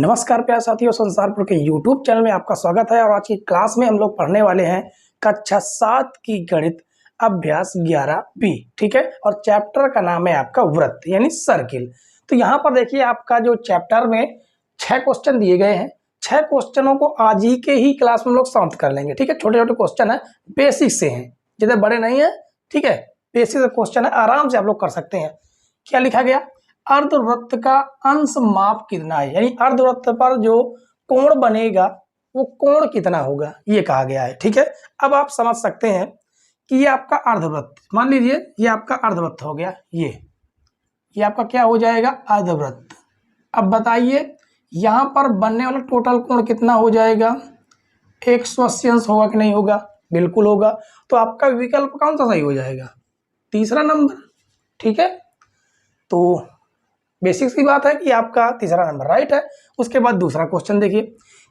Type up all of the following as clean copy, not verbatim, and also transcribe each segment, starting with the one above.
नमस्कार प्यारे साथियों, संसारपुर के YouTube चैनल में आपका स्वागत है। और आज की क्लास में हम लोग पढ़ने वाले हैं कक्षा 7 की गणित अभ्यास 11B। ठीक है, और चैप्टर का नाम है आपका वृत्त यानी सर्किल। तो यहाँ पर देखिए, आपका जो चैप्टर में 6 क्वेश्चन दिए गए हैं। 6 क्वेश्चनों को आज ही के ही क्लास में हम लोग समाप्त कर लेंगे। ठीक है, छोटे छोटे क्वेश्चन है, बेसिक से हैं, ज्यादा बड़े नहीं है। ठीक है, बेसिक क्वेश्चन है, आराम से आप लोग कर सकते हैं। क्या लिखा गया? अर्धवृत्त का अंश माप कितना है, यानी अर्धवृत्त पर जो कोण बनेगा वो कोण कितना होगा, ये कहा गया है। ठीक है, अब आप समझ सकते हैं कि ये आपका अर्धवृत्त, मान लीजिए ये आपका अर्धवृत्त हो गया। ये आपका क्या हो जाएगा? अर्धवृत्त। अब बताइए यहां पर बनने वाला टोटल कोण कितना हो जाएगा? 180 अंश होगा कि नहीं होगा? बिल्कुल होगा। तो आपका विकल्प कौन सा सही हो जाएगा? तीसरा नंबर। ठीक है, तो बेसिक सी बात है कि आपका तीसरा नंबर राइट है। उसके बाद दूसरा क्वेश्चन देखिए,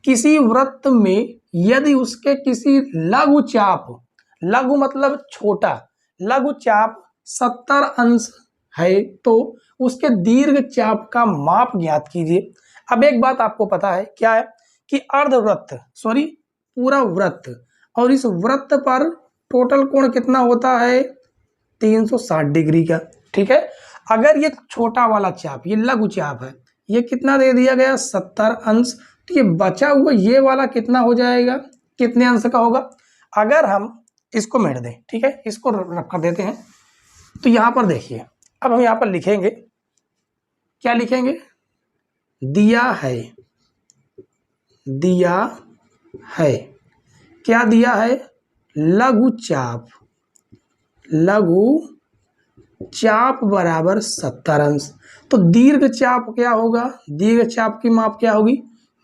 किसी वृत्त में यदि उसके किसी लघु चाप, लघु मतलब छोटा, लघु चाप 70 अंश है तो उसके दीर्घ चाप का माप ज्ञात कीजिए। अब एक बात आपको पता है, क्या है कि अर्धवृत्त पूरा वृत्त, और इस वृत्त पर टोटल कोण कितना होता है? 360 डिग्री का। ठीक है, अगर ये छोटा वाला चाप, ये लघु चाप है, ये कितना दे दिया गया? 70 अंश। तो ये बचा हुआ ये वाला कितना हो जाएगा? कितने अंश का होगा? अगर हम इसको मेट दें, ठीक है, इसको रख कर देते हैं, तो यहां पर देखिए, अब हम यहां पर लिखेंगे, क्या लिखेंगे? दिया है, दिया है, क्या दिया है? लघु चाप, लघु चाप बराबर 70 अंश। तो दीर्घ चाप क्या होगा? दीर्घ चाप की माप क्या होगी?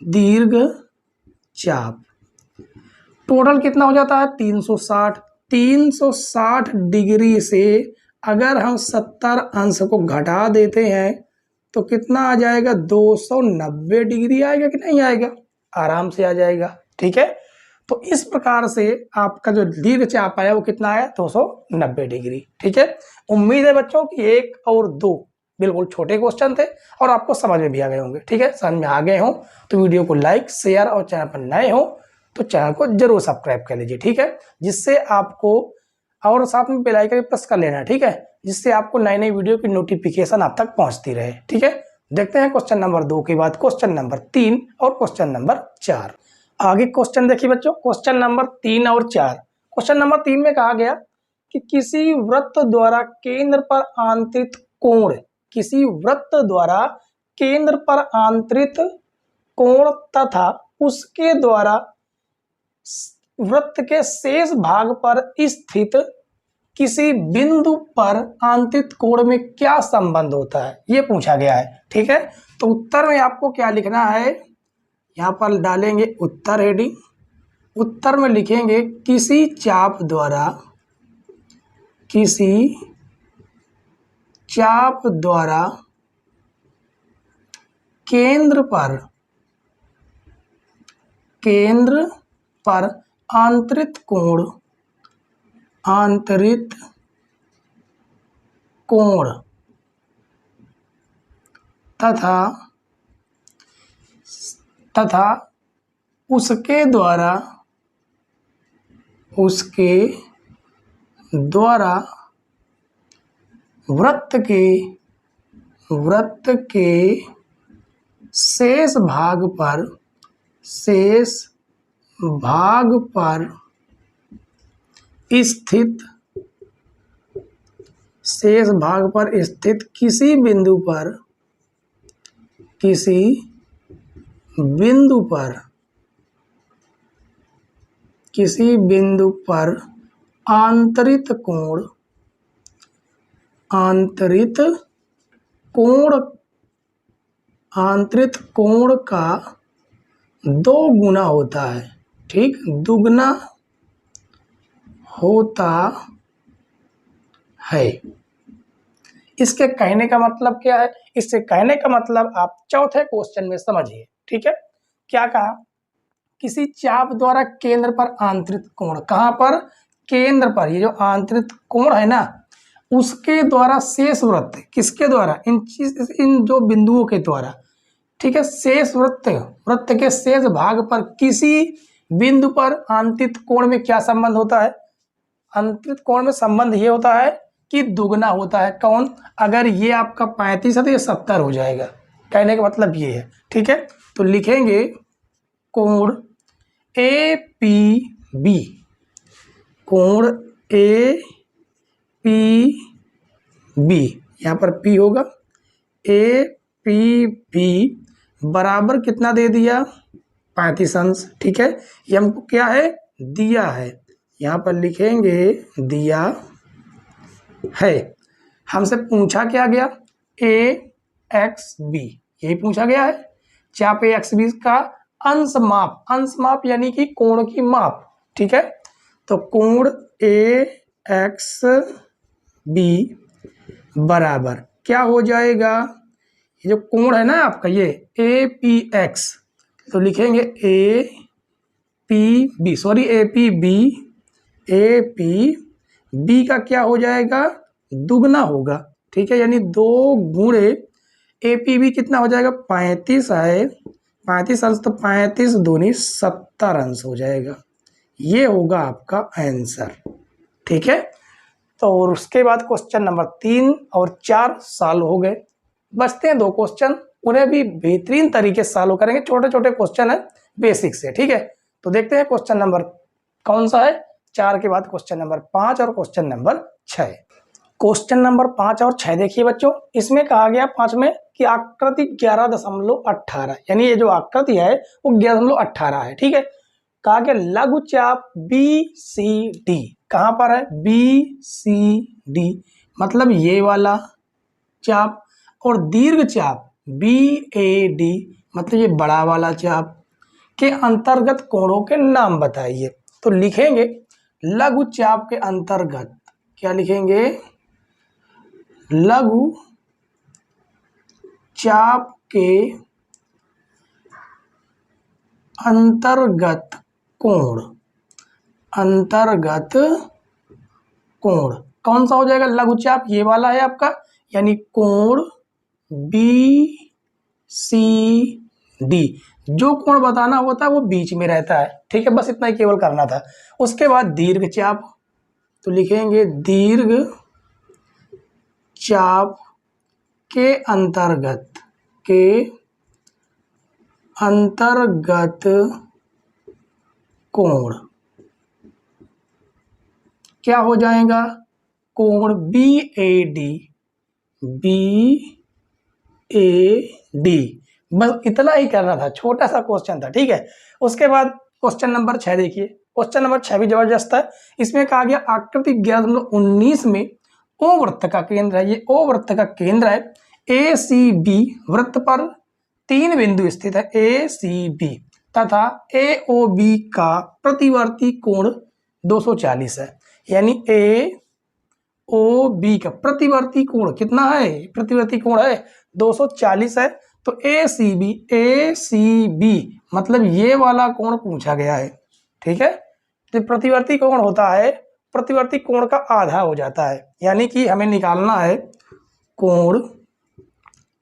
दीर्घ चाप टोटल कितना हो जाता है? 360। 360 डिग्री से अगर हम 70 अंश को घटा देते हैं तो कितना आ जाएगा? 290 डिग्री आएगा कि नहीं आएगा? आराम से आ जाएगा। ठीक है, तो इस प्रकार से आपका जो दीर्घ चाप आया वो कितना आया? 290 डिग्री। ठीक है, उम्मीद है बच्चों कि 1 और 2 बिल्कुल छोटे क्वेश्चन थे और आपको समझ में भी आ गए होंगे। ठीक है, समझ में आ गए हो तो वीडियो को लाइक, शेयर, और चैनल पर नए हो तो चैनल को जरूर सब्सक्राइब कर लीजिए। ठीक है, जिससे आपको, और साथ में बेल आइकन प्रेस कर लेना। ठीक है, जिससे आपको नई नई वीडियो की नोटिफिकेशन आप तक पहुंचती रहे। ठीक है, देखते हैं क्वेश्चन नंबर 2 के बाद क्वेश्चन नंबर 3 और क्वेश्चन नंबर 4। आगे क्वेश्चन देखिए बच्चों, क्वेश्चन नंबर 3 और 4। क्वेश्चन नंबर 3 में कहा गया कि किसी वृत्त द्वारा केंद्र पर आंतरित कोण, किसी वृत्त द्वारा केंद्र पर आंतरित कोण तथा उसके द्वारा वृत्त के शेष भाग पर स्थित किसी बिंदु पर आंतरित कोण में क्या संबंध होता है, ये पूछा गया है। ठीक है, तो उत्तर में आपको क्या लिखना है? यहाँ पर डालेंगे उत्तर हेडिंग। उत्तर में लिखेंगे किसी चाप द्वारा, किसी चाप द्वारा केंद्र पर आंतरित कोण तथा उसके द्वारा वृत्त के शेष भाग पर स्थित किसी बिंदु पर आंतरित कोण का 2 गुना होता है। ठीक, दुगना होता है। इसके कहने का मतलब क्या है? इससे कहने का मतलब आप चौथे क्वेश्चन में समझिए। ठीक है, क्या कहा? किसी चाप द्वारा केंद्र पर आंतरित कोण, कहां पर? केंद्र पर। ये जो आंतरित कोण है ना, उसके द्वारा शेष वृत्त, किसके द्वारा? इन जो बिंदुओं के द्वारा ठीक है। शेष वृत्त के शेष भाग पर किसी बिंदु पर आंतरिक कोण में क्या संबंध होता है? आंतरिक कोण में संबंध ये होता है कि दुगना होता है। कौन? अगर ये आपका 35 है तो ये 70 हो जाएगा। कहने का मतलब ये है, ठीक है। तो लिखेंगे कोण ए पी बी, कोण ए पी बी, यहाँ पर पी होगा, ए पी बी बराबर कितना दे दिया? 35 अंश, ठीक है। ये हमको क्या है? दिया है। यहाँ पर लिखेंगे दिया है। हमसे पूछा क्या गया? ए एक्स बी, यही पूछा गया है। चाप ए एक्स बी का अंश माप, अंश माप यानी कि कोण की माप, ठीक है। तो कोण ए एक्स बी बराबर क्या हो जाएगा? ये जो कोण है ना आपका, ये ए पी एक्स, तो लिखेंगे A P B, sorry A P B, A P B का क्या हो जाएगा? दुगना होगा, ठीक है। यानी 2 गुणे ए पी बी कितना हो जाएगा? 35 है, 35 अंश, तो 35 दूनी 70 अंश हो जाएगा। ये होगा आपका आंसर, ठीक है। तो और उसके बाद क्वेश्चन नंबर 3 और 4 सॉल्व हो गए। बचते हैं 2 क्वेश्चन, उन्हें भी बेहतरीन तरीके से सॉल्व करेंगे। छोटे छोटे क्वेश्चन है बेसिक से, ठीक है। तो देखते हैं क्वेश्चन नंबर कौन सा है। 4 के बाद क्वेश्चन नंबर 5 और क्वेश्चन नंबर 6। क्वेश्चन नंबर 5 और 6 देखिए बच्चों, इसमें कहा गया 5 में कि आकृति 11.18, यानी ये जो आकृति है वो 11.18 है, ठीक है। कहा गया लघु चाप बी सी डी, कहाँ पर है? बी सी डी मतलब ये वाला चाप, और दीर्घ चाप बी ए डी मतलब ये बड़ा वाला चाप के अंतर्गत कोणों के नाम बताइए। तो लिखेंगे लघु चाप के अंतर्गत, क्या लिखेंगे? लघु चाप के अंतर्गत कोण, अंतर्गत कोण कौन सा हो जाएगा? लघु चाप ये वाला है आपका, यानी कोण बी सी डी। जो कोण बताना होता है वो बीच में रहता है, ठीक है। बस इतना ही केवल करना था। उसके बाद दीर्घ चाप, तो लिखेंगे दीर्घ चाप के अंतर्गत, के अंतर्गत कोण क्या हो जाएगा? कोण B A D, B A D. बस इतना ही करना था, छोटा सा क्वेश्चन था, ठीक है। उसके बाद क्वेश्चन नंबर 6 देखिए। क्वेश्चन नंबर 6 भी जबरदस्त है। इसमें कहा गया आकृति 11.19 में ओ वृत्त का केंद्र है, ये ओ वृत्त का केंद्र है। ए सी बी वृत्त पर 3 बिंदु स्थित है, ए सी बी, तथा ए ओ बी का प्रतिवर्ती कोण 240 है। यानी ए ओ बी का प्रतिवर्ती कोण कितना है? प्रतिवर्ती कोण है 240 है। तो ए सी बी मतलब ये वाला कोण पूछा गया है, ठीक है। जो प्रतिवर्ती कोण होता है, प्रतिवर्ती कोण का आधा हो जाता है, यानी कि हमें निकालना है कोण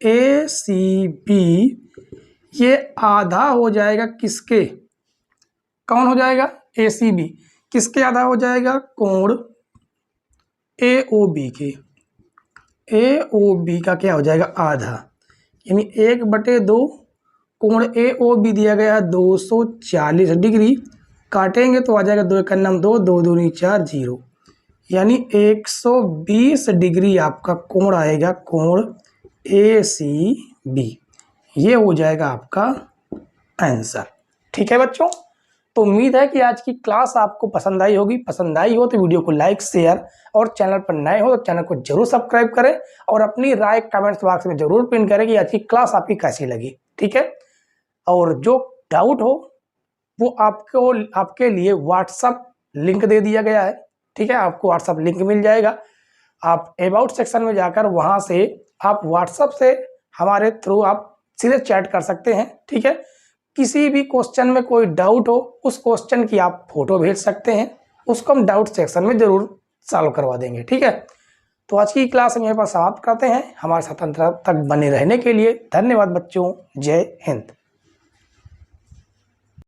ए सी बी, ये आधा हो जाएगा किसके? कौन हो जाएगा? ए सी बी किसके आधा हो जाएगा? कोण ए ओ बी के, ए ओ बी का क्या हो जाएगा? आधा, यानी 1/2। कोण ए ओ बी दिया गया है 240 डिग्री, काटेंगे तो आ जाएगा 2 1 2, 2 दूनी 4, 0, यानी 120 डिग्री आपका कोण आएगा, कोण ए सी बी। ये हो जाएगा आपका आंसर, ठीक है बच्चों। तो उम्मीद है कि आज की क्लास आपको पसंद आई होगी। पसंद आई हो तो वीडियो को लाइक, शेयर, और चैनल पर नए हो तो चैनल को जरूर सब्सक्राइब करें, और अपनी राय कमेंट्स बॉक्स में जरूर पिन करें कि आज की क्लास आपकी कैसी लगी, ठीक है। और जो डाउट हो वो आपको, आपके लिए व्हाट्सअप लिंक दे दिया गया है, ठीक है। आपको व्हाट्सअप लिंक मिल जाएगा, आप अबाउट सेक्शन में जाकर वहां से आप व्हाट्सअप से हमारे थ्रू आप सीधे चैट कर सकते हैं, ठीक है। किसी भी क्वेश्चन में कोई डाउट हो, उस क्वेश्चन की आप फोटो भेज सकते हैं, उसको हम डाउट सेक्शन में जरूर सॉल्व करवा देंगे, ठीक है। तो आज की क्लास हम यहाँ पर समाप्त करते हैं। हमारे साथ अंत तक बने रहने के लिए धन्यवाद बच्चों। जय हिंद।